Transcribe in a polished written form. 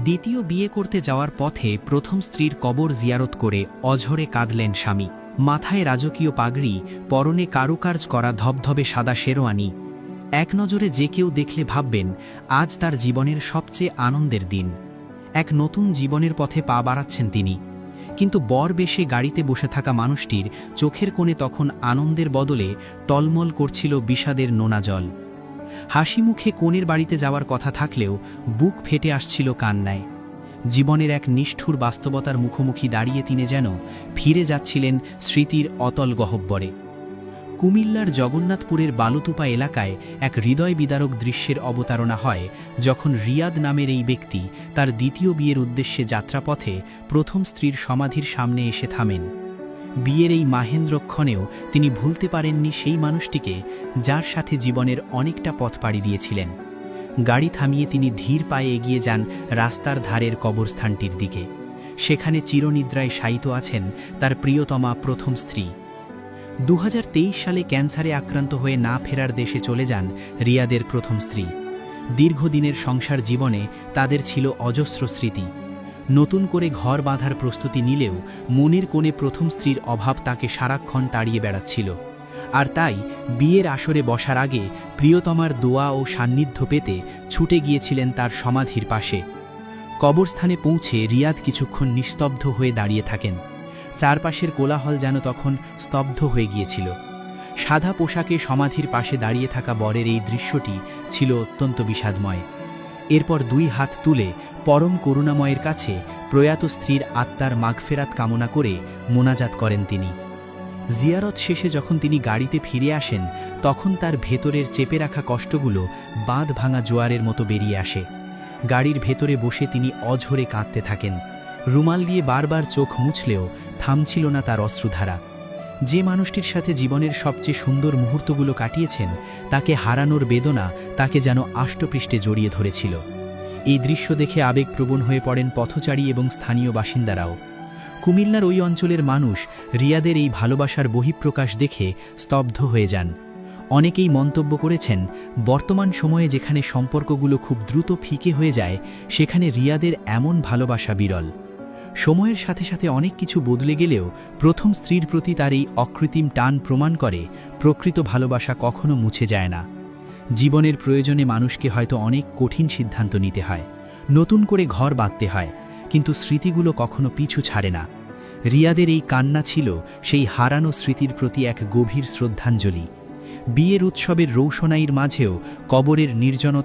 দ্বিতীয় বিয়ে করতে যাওয়ার পথে প্রথম স্ত্রীর কবর জিয়ারত করে অঝরে কাঁদলেন স্বামী। মাথায় রাজকীয় পাগড়ি, পরনে কারুকার্য করা ধবধবে সাদা শেরওয়ানি। এক নজরে যে কেউ দেখলে ভাববেন আজ তার জীবনের সবচেয়ে আনন্দের দিন। এক নতুন জীবনের পথে পা বাড়াচ্ছেন তিনি। কিন্তু বর বেশে গাড়িতে বসে থাকা মানুষটির চোখের কোণে তখন আনন্দের বদলে টলমল করছিল বিষাদের নোনা জল। হাসি মুখে কনের বাড়িতে যাওয়ার কথা থাকলেও বুক ফেটে আসছিল কান্নায়। জীবনের এক নিষ্ঠুর বাস্তবতার মুখোমুখি দাঁড়িয়ে তিনি যেন ফিরে যাচ্ছিলেন স্মৃতির অতল গহ্বরে। কুমিল্লার জগন্নাথপুরের বালুতুপা এলাকায় এক হৃদয় বিদারক দৃশ্যের অবতারণা হয় যখন রিয়াদ নামের এই ব্যক্তি তার দ্বিতীয় বিয়ের উদ্দেশ্যে যাত্রাপথে প্রথম স্ত্রীর সমাধির সামনে এসে থামেন। বিয়ের এই মাহেন্দ্রক্ষণেও তিনি ভুলতে পারেননি সেই মানুষটিকে যার সাথে জীবনের অনেকটা পথ পাড়ি দিয়েছিলেন। গাড়ি থামিয়ে তিনি ধীর পায়ে এগিয়ে যান রাস্তার ধারের কবরস্থানটির দিকে। সেখানে চিরনিদ্রায় শায়িত আছেন তার প্রিয়তমা প্রথম স্ত্রী। 2023 সালে ক্যান্সারে আক্রান্ত হয়ে না ফেরার দেশে চলে যান রিয়াদের প্রথম স্ত্রী। দীর্ঘদিনের সংসার জীবনে তাদের ছিল অজস্র স্মৃতি। নতুন করে ঘর বাঁধার প্রস্তুতি নিলেও মনের কোণে প্রথম স্ত্রীর অভাব তাকে সারাক্ষণ তাড়িয়ে বেড়াচ্ছিল। আর তাই বিয়ের আসরে বসার আগে প্রিয়তমার দোয়া ও সান্নিধ্য পেতে ছুটে গিয়েছিলেন তার সমাধির পাশে। কবরস্থানে পৌঁছে রিয়াদ কিছুক্ষণ নিস্তব্ধ হয়ে দাঁড়িয়ে থাকেন। চারপাশের কোলাহল যেন তখন স্তব্ধ হয়ে গিয়েছিল। সাদা পোশাকে সমাধির পাশে দাঁড়িয়ে থাকা বরের এই দৃশ্যটি ছিল অত্যন্ত বিষাদময়। এরপর দুই হাত তুলে পরম করুণাময়ের কাছে প্রয়াত স্ত্রীর আত্মার মাগফেরাত কামনা করে মোনাজাত করেন তিনি। জিয়ারত শেষে যখন তিনি গাড়িতে ফিরে আসেন তখন তার ভেতরের চেপে রাখা কষ্টগুলো বাঁধ ভাঙা জোয়ারের মতো বেরিয়ে আসে। গাড়ির ভেতরে বসে তিনি অঝরে কাঁদতে থাকেন। রুমাল দিয়ে বারবার চোখ মুছলেও থামছিল না তার অশ্রুধারা। যে মানুষটির সাথে জীবনের সবচেয়ে সুন্দর মুহূর্তগুলো কাটিয়েছেন তাকে হারানোর বেদনা তাকে যেন আষ্টপৃষ্ঠে জড়িয়ে ধরেছিল। এই দৃশ্য দেখে আবেগপ্রবণ হয়ে পড়েন পথচারী এবং স্থানীয় বাসিন্দারাও। কুমিল্লার ওই অঞ্চলের মানুষ রিয়াদের এই ভালোবাসার বহিঃপ্রকাশ দেখে স্তব্ধ হয়ে যান। অনেকেই মন্তব্য করেছেন বর্তমান সময়ে যেখানে সম্পর্কগুলো খুব দ্রুত ফিকে হয়ে যায় সেখানে রিয়াদের এমন ভালোবাসা বিরল। সময়ের সাথে সাথে অনেক কিছু বদলে গেলেও প্রথম স্ত্রীর প্রতি তার এই অকৃত্রিম টান প্রমাণ করে প্রকৃত ভালোবাসা কখনো মুছে যায় না। জীবনের প্রয়োজনে মানুষকে হয়তো অনেক কঠিন সিদ্ধান্ত নিতে হয়, নতুন করে ঘর বাঁধতে হয়, কিন্তু স্মৃতিগুলো কখনো পিছু ছাড়ে না। রিয়াদের এই কান্না ছিল সেই হারানো স্মৃতির প্রতি এক গভীর শ্রদ্ধাঞ্জলি। বিয়ের উৎসবের রৌশনাইয়ের মাঝেও কবরের নির্জনতা